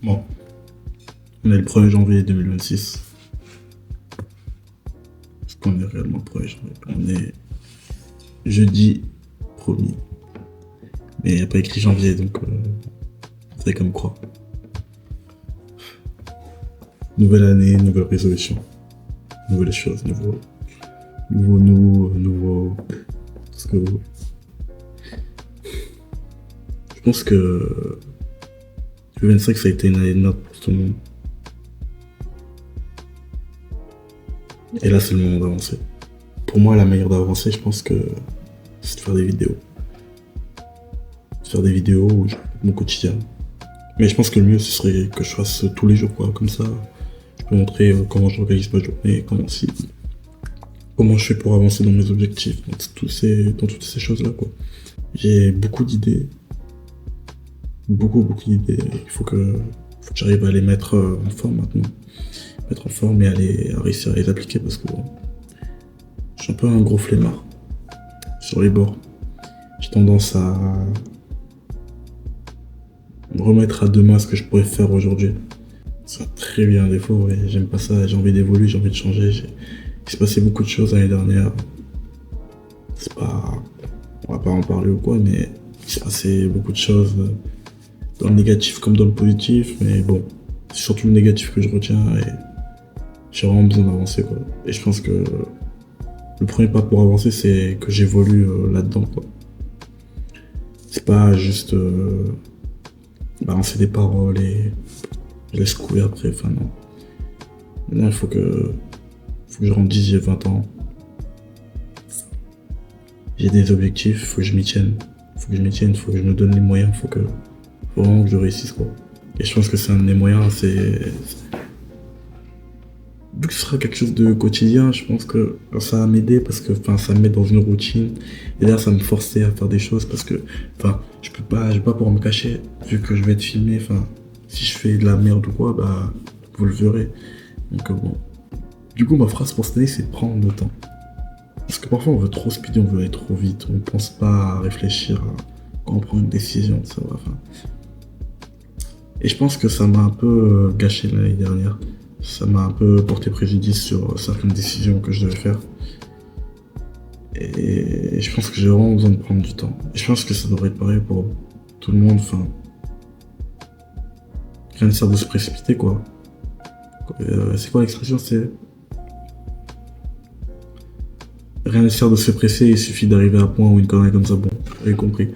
Bon, on est le 1er janvier 2026. Est-ce qu'on est réellement le 1er janvier? On est jeudi 1er. Mais il n'y a pas écrit janvier, donc c'est comme quoi. Nouvelle année, nouvelle résolution. Nouvelles choses, nouveau nous, nouveau... Parce que... Je pense que... 2025, ça a été une année de note pour tout le monde. Et là, c'est le moment d'avancer. Pour moi, la meilleure d'avancer, je pense que c'est de faire des vidéos. De faire des vidéos où je raconte mon quotidien. Mais je pense que le mieux, ce serait que je fasse tous les jours, quoi. Comme ça, je peux montrer comment j'organise ma journée, comment je fais pour avancer dans mes objectifs, dans toutes ces choses-là, quoi. J'ai beaucoup d'idées. Beaucoup d'idées. Il faut que j'arrive à les mettre en forme maintenant. Mettre en forme et à réussir à les appliquer parce que je suis un peu un gros flemmard sur les bords. J'ai tendance à me remettre à demain ce que je pourrais faire aujourd'hui. Ça va très bien des fois, ouais. J'aime pas ça, j'ai envie d'évoluer, j'ai envie de changer. Il s'est passé beaucoup de choses l'année dernière. C'est pas... On va pas en parler ou quoi, mais il s'est passé beaucoup de choses dans le négatif comme dans le positif, mais bon, c'est surtout le négatif que je retiens et j'ai vraiment besoin d'avancer, quoi. Et je pense que le premier pas pour avancer, c'est que j'évolue là-dedans, quoi. C'est pas juste balancer des paroles et je laisse couler après, enfin non. Maintenant, il faut que je grandisse, j'ai 20 ans. J'ai des objectifs, il faut que je m'y tienne. Faut que je me donne les moyens, faut vraiment que je réussisse, quoi. Et je pense que c'est un de mes moyens, vu que ce sera quelque chose de quotidien, je pense que ça va m'aider parce que ça me met dans une routine. Et là, ça me forçait à faire des choses parce que je vais pas pouvoir me cacher vu que je vais être filmé. Si je fais de la merde ou quoi, bah vous le verrez. Donc bon. Du coup, ma phrase pour cette année, c'est de prendre le temps. Parce que parfois, on veut trop speeder, on veut aller trop vite. On pense pas à réfléchir quand on prend une décision, ça va. Et je pense que ça m'a un peu gâché l'année dernière. Ça m'a un peu porté préjudice sur certaines décisions que je devais faire. Et je pense que j'ai vraiment besoin de prendre du temps. Et je pense que ça devrait être pareil pour tout le monde. Rien ne sert de se précipiter, quoi. C'est quoi l'expression? C'est... Rien ne sert de se presser, il suffit d'arriver à un point ou une connerie comme ça. Bon, vous avez compris.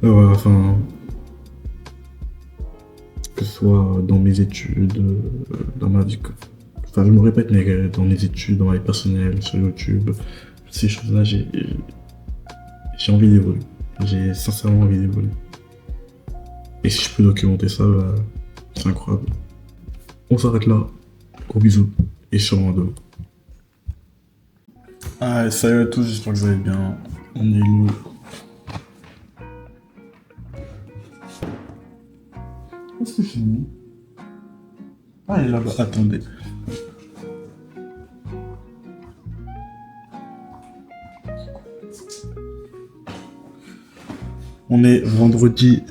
Voilà, que ce soit dans mes études, dans ma vie. Je me répète, mais dans mes études, dans ma vie personnelle, sur YouTube, toutes ces choses-là, j'ai envie d'évoluer. J'ai sincèrement envie d'évoluer. Et si je peux documenter ça, c'est incroyable. On s'arrête là. Gros bisous. Et sûrement demain. Ah, salut à tous, j'espère que vous allez bien. On est où? Qu'est-ce que j'ai mis? Ah, elle est là-bas, attendez. On est vendredi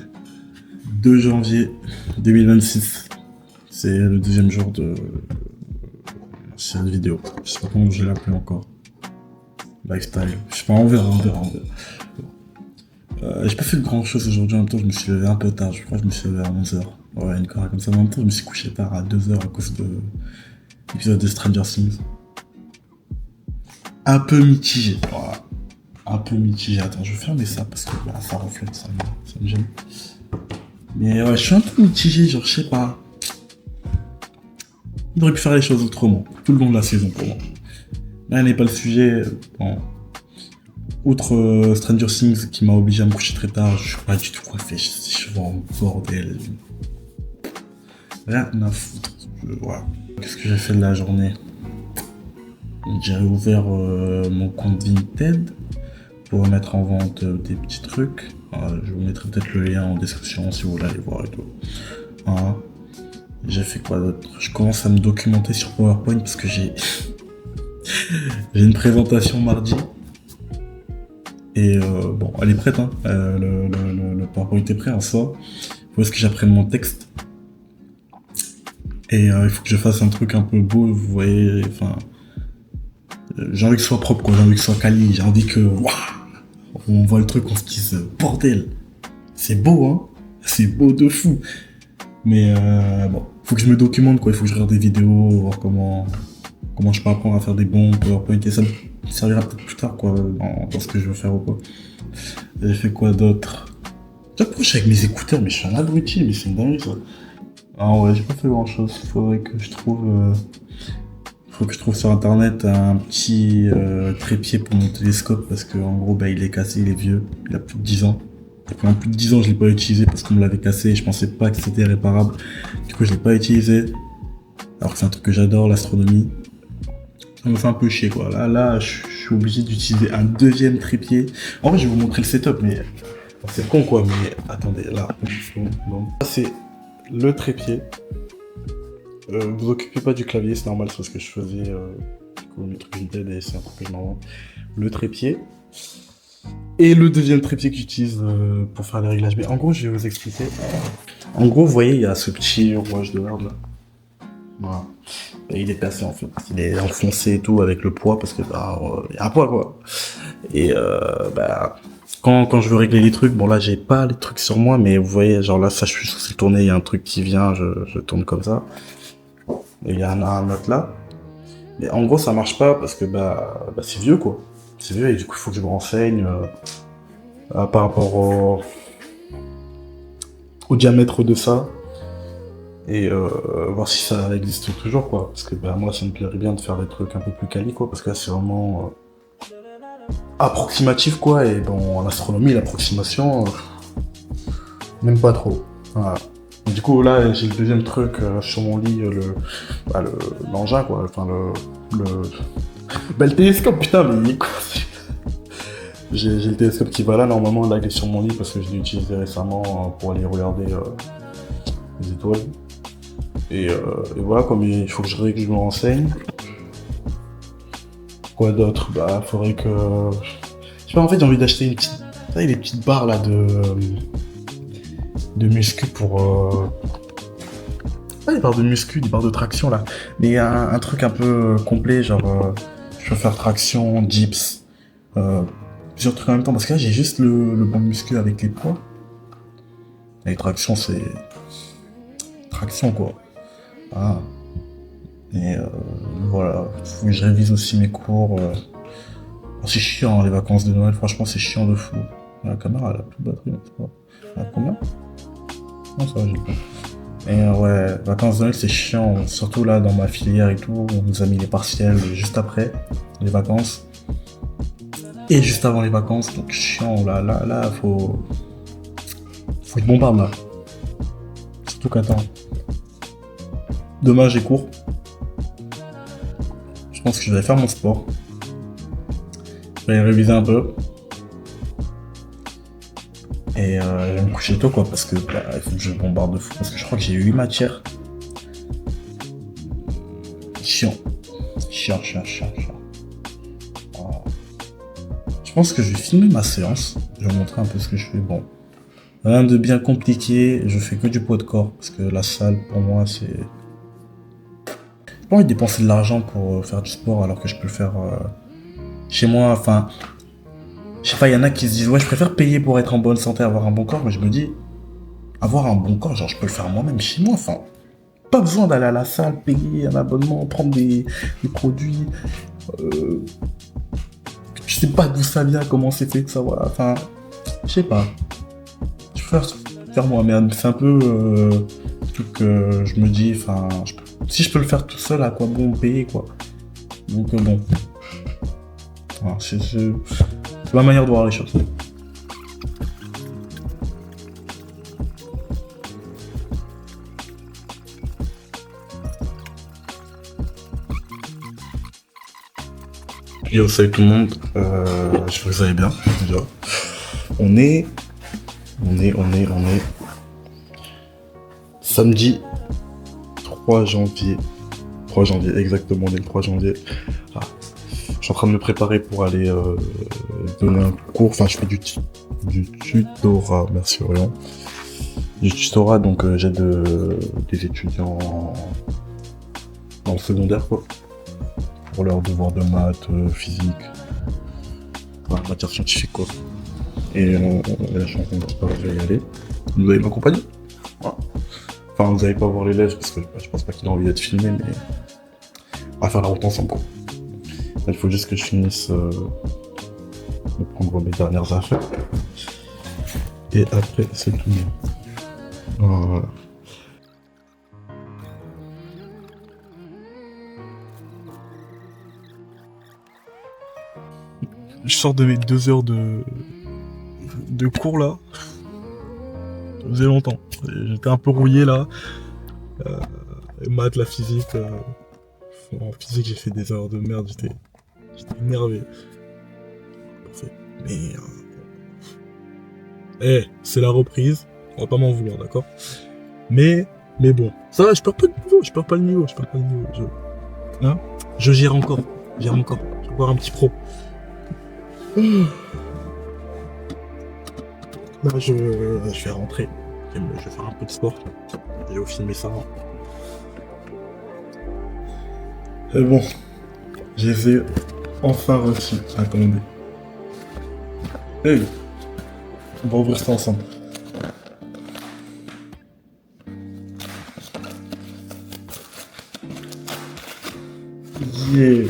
2 janvier 2026. C'est le deuxième jour de cette vidéo. Je sais pas comment je vais l'appeler encore. Lifestyle. Je sais pas, on verra. J'ai pas fait grand chose aujourd'hui, en même temps je me suis levé un peu tard, je crois que je me suis levé à 11h. Ouais, une connerie comme ça, en même temps je me suis couché tard à 2h à cause de l'épisode de Stranger Things. Un peu mitigé, voilà. Un peu mitigé, attends, je vais fermer ça parce que là, ça reflète, ça me gêne. Mais ouais, je suis un peu mitigé, genre je sais pas. Il aurait pu faire les choses autrement, tout le long de la saison pour moi. Là n'est pas le sujet, bon. Outre Stranger Things qui m'a obligé à me coucher très tard, je suis pas du tout coiffé, je suis en bordel. Rien à foutre. Voilà. Qu'est-ce que j'ai fait de la journée? J'ai réouvert mon compte Vinted pour mettre en vente des petits trucs. Voilà, je vous mettrai peut-être le lien en description si vous voulez aller voir et tout. Voilà. J'ai fait quoi d'autre? Je commence à me documenter sur PowerPoint parce que j'ai une présentation mardi. Et bon, elle est prête, hein. Le PowerPoint est prêt en soi. faut que j'apprenne mon texte. Et il faut que je fasse un truc un peu beau, vous voyez, enfin... j'ai envie que ce soit propre, quoi. J'ai envie que ce soit quali. J'ai envie que... Waouh, on voit le truc, on se dise, bordel, c'est beau, hein. C'est beau de fou. Mais bon, faut que je me documente, quoi. Il faut que je regarde des vidéos, voir comment je peux apprendre à faire des bons PowerPoint. Et ça me servira peut-être plus tard, quoi, dans ce que je veux faire ou quoi. J'ai fait quoi d'autre? J'approche avec mes écouteurs, mais je suis un abruti, mais c'est une dinguerie, ça. Ah ouais, j'ai pas fait grand chose. Faut que je trouve sur internet un petit trépied pour mon télescope parce que en gros bah il est cassé, il est vieux, il a plus de 10 ans. Et pendant plus de 10 ans je l'ai pas utilisé parce qu'on me l'avait cassé et je pensais pas que c'était réparable. Du coup je l'ai pas utilisé. Alors que c'est un truc que j'adore, l'astronomie. Ça me fait un peu chier quoi. Là je suis obligé d'utiliser un deuxième trépied. En vrai je vais vous montrer le setup mais c'est con quoi, mais attendez là. Bon. Ça c'est le trépied. Vous occupez pas du clavier, c'est normal, c'est ce que je faisais du coup, mes trucs Vinted et c'est un truc que je m'invente. Le trépied. Et le deuxième trépied que j'utilise pour faire les réglages. Mais en gros, je vais vous expliquer. En gros, vous voyez, il y a ce petit rouage de merde là. Voilà. Et il est cassé en fait. Il est enfoncé et tout avec le poids parce que bah, il y a un poids quoi. Et bah. Quand je veux régler les trucs, bon là j'ai pas les trucs sur moi, mais vous voyez, genre là ça je suis censé tourner, il y a un truc qui vient, je tourne comme ça. Et il y en a un autre là. Mais en gros ça marche pas parce que bah c'est vieux quoi. C'est vieux et du coup il faut que je me renseigne par rapport au diamètre de ça. Et voir si ça existe toujours quoi. Parce que bah moi ça me plairait bien de faire des trucs un peu plus quali quoi. Parce que là c'est vraiment... approximatif quoi, et bon en astronomie l'approximation même pas trop. Voilà. Et du coup là j'ai le deuxième truc sur mon lit, l'engin quoi, enfin le télescope putain mais quoi. J'ai le télescope qui va là, normalement là il est sur mon lit parce que je l'ai utilisé récemment pour aller regarder les étoiles. Et voilà comme il faut que je me renseigne. Quoi d'autre? Bah faudrait que... je sais pas, en fait j'ai envie d'acheter une petite... vous savez les petites barres là de muscu pour... pas des barres de muscu, des barres de traction là. Mais un truc un peu complet, genre je peux faire traction, dips, plusieurs trucs en même temps. Parce que là j'ai juste le bon muscu avec les poids. Et traction c'est... traction quoi. Ah. Et voilà, faut que je révise aussi mes cours. C'est chiant les vacances de Noël, franchement c'est chiant de fou. La caméra elle a plus de batterie, c'est pas. Elle a combien? Non ça va, j'ai pas. Et ouais, vacances de Noël c'est chiant, surtout là dans ma filière et tout, on nous a mis les partiels juste après les vacances. Et juste avant les vacances, donc chiant, là, faut que je bombarde là. Surtout qu'attends. Demain j'ai cours. Je pense que je vais faire mon sport. Je vais réviser un peu. Et je vais me coucher tôt quoi parce que bah, il faut que je bombarde de fou. Parce que je crois que j'ai 8 matières. Chiant. Voilà. Je pense que je vais filmer ma séance. Je vais vous montrer un peu ce que je fais. Bon. Rien de bien compliqué. Je fais que du poids de corps. Parce que la salle pour moi c'est... j'ai pas envie de dépenser de l'argent pour faire du sport alors que je peux le faire chez moi, enfin... je sais pas, il y en a qui se disent ouais je préfère payer pour être en bonne santé, avoir un bon corps, mais je me dis avoir un bon corps, genre je peux le faire moi-même chez moi, enfin pas besoin d'aller à la salle, payer un abonnement, prendre des produits, je sais pas d'où ça vient, comment c'est fait, ça voilà, enfin je sais pas, je préfère faire moi-même, c'est un peu le truc que je me dis, enfin si je peux le faire tout seul, à quoi bon payer quoi, donc bon, voilà, c'est ma manière de voir les choses. Yo, salut tout le monde, j'espère que vous allez bien, déjà. On est samedi 3 janvier. 3 janvier, exactement, on est le 3 janvier. Ah. Je suis en train de me préparer pour aller donner un cours, enfin je fais du tutorat, merci Orion. du tutorat, donc j'aide des étudiants dans le secondaire, quoi. Pour leurs devoirs de maths, physique, enfin, matière scientifique, quoi. Et là, je suis en train de je vais y aller. Vous allez m'accompagner? Voilà. Enfin, vous allez pas voir l'élève parce que je pense pas qu'il a envie d'être filmé, mais on va faire la route ensemble, quoi. Il faut juste que je finisse de prendre mes dernières affaires. Et après, c'est tout. Voilà. Je sors de mes 2 heures de cours là. Ça faisait longtemps. J'étais un peu rouillé là. Maths, la physique. En physique, j'ai fait des erreurs de merde. J'étais énervé. Parfait. Mais c'est la reprise. On va pas m'en vouloir, d'accord? Mais bon. Ça va, je perds pas de niveau. Je perds pas le niveau. Je gère encore. Je vais avoir un petit pro. Là, je vais rentrer. Je vais faire un peu de sport. Je vais filmer ça. Et bon, je les ai enfin reçus. Attendez. Hey, on va ouvrir ça ensemble. Yeah.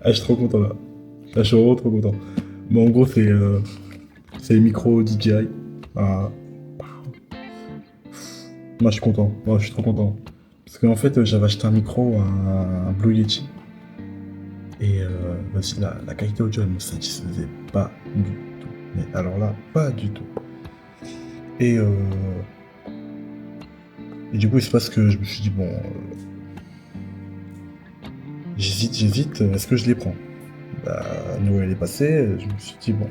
Ah, je suis trop content là. Là, je suis vraiment trop content. Bon, en gros, c'est les micros DJI. Ah. Moi, je suis content. Moi, je suis trop content. Parce qu'en fait, j'avais acheté un micro, un Blue Yeti. Et la qualité audio, elle me satisfaisait pas du tout. Mais alors là, pas du tout. Et du coup, il se passe que je me suis dit, bon, j'hésite, est-ce que je les prends? Bah, Noël est passé, je me suis dit, bon,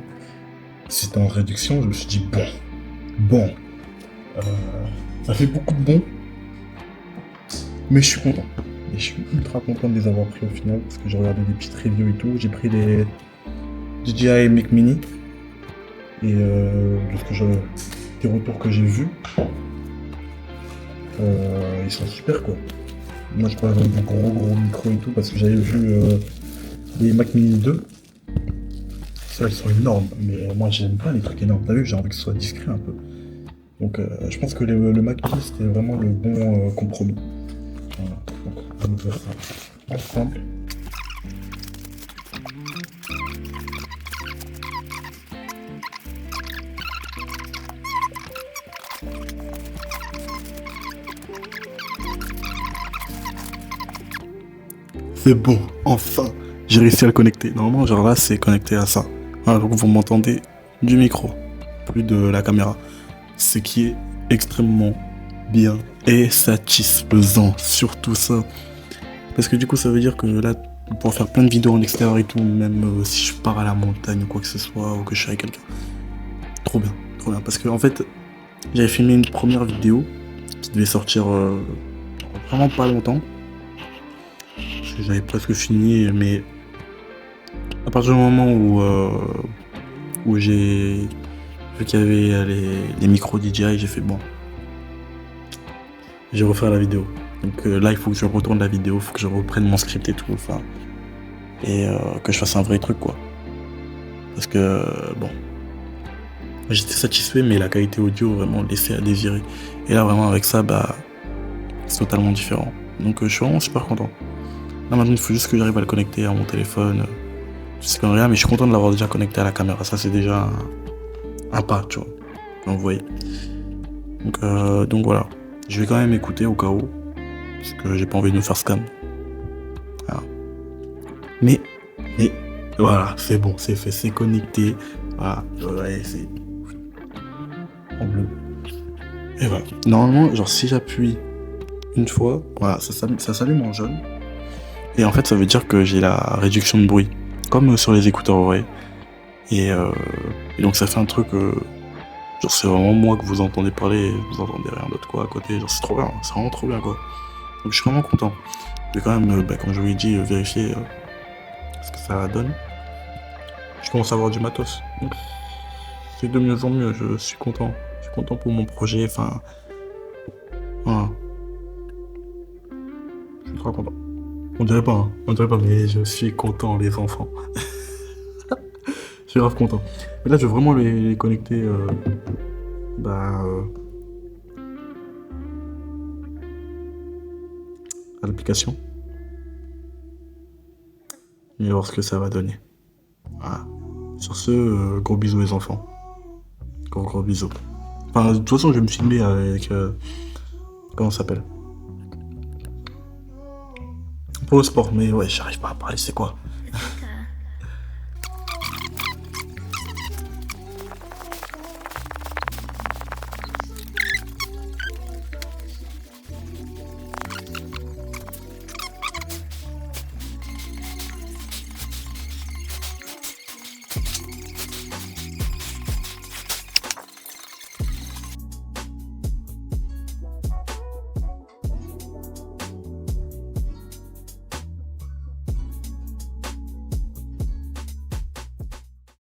c'était en réduction, je me suis dit, bon, ça fait beaucoup de bons, mais je suis content. Et je suis ultra content de les avoir pris au final, parce que j'ai regardé des petites reviews et tout, j'ai pris les DJI Mic Mini, et des retours que j'ai vus, ils sont super, quoi. Moi, je parle des gros micros et tout, parce que j'avais vu les Mac Mini 2. Ça, ils sont énormes, mais moi, j'aime pas les trucs énormes. T'as vu, j'ai envie que ce soit discret un peu. Donc, je pense que le Mac Mini, c'était vraiment le bon compromis. Voilà. Donc, on va faire ça ensemble. C'est bon, enfin, j'ai réussi à le connecter. Normalement, genre là, c'est connecté à ça. Voilà, donc vous m'entendez du micro, plus de la caméra. Ce qui est extrêmement bien et satisfaisant, surtout ça. Parce que du coup, ça veut dire que là, on pourra faire plein de vidéos en extérieur et tout, même si je pars à la montagne ou quoi que ce soit, ou que je suis avec quelqu'un. Trop bien. Parce que en fait, j'avais filmé une première vidéo qui devait sortir vraiment pas longtemps. Parce que j'avais presque fini, mais à partir du moment où j'ai vu qu'il y avait les micros DJI, j'ai fait bon. J'ai refait la vidéo. Donc là, il faut que je retourne la vidéo, il faut que je reprenne mon script et tout, enfin. Et que je fasse un vrai truc, quoi. Parce que, bon. J'étais satisfait, mais la qualité audio vraiment laissait à désirer. Et là, vraiment, avec ça, bah. C'est totalement différent. Donc je suis vraiment super content. Là, maintenant, il faut juste que j'arrive à le connecter à mon téléphone. Je sais rien, mais je suis content de l'avoir déjà connecté à la caméra. Ça, c'est déjà un pas, tu vois. Donc, vous voyez. Donc voilà. Je vais quand même écouter au cas où. Parce que j'ai pas envie de me faire scam. Voilà. Mais voilà, c'est bon, c'est fait, c'est connecté. Voilà, ouais, c'est en bleu. Et voilà. Normalement, genre si j'appuie une fois, voilà, ça s'allume en jaune. Et en fait, ça veut dire que j'ai la réduction de bruit, comme sur les écouteurs oreilles. Et donc ça fait un truc, genre c'est vraiment moi que vous entendez parler, et vous entendez rien d'autre quoi à côté. Genre c'est trop bien, c'est vraiment trop bien quoi. Donc je suis vraiment content. Je vais quand même, comme je vous l'ai dit, vérifier ce que ça donne. Je commence à avoir du matos. c'est de mieux en mieux, je suis content. Je suis content pour mon projet, enfin... Voilà. Je suis trop content. On dirait pas, mais je suis content, les enfants. Je suis grave content. Mais là, je vais vraiment les connecter bah, à l'application. Et voir ce que ça va donner. Voilà. Sur ce, gros bisous les enfants. Gros bisous. Enfin, de toute façon, je vais me filmer avec... comment ça s'appelle? Pour le sport, mais ouais, j'arrive pas à parler, c'est quoi?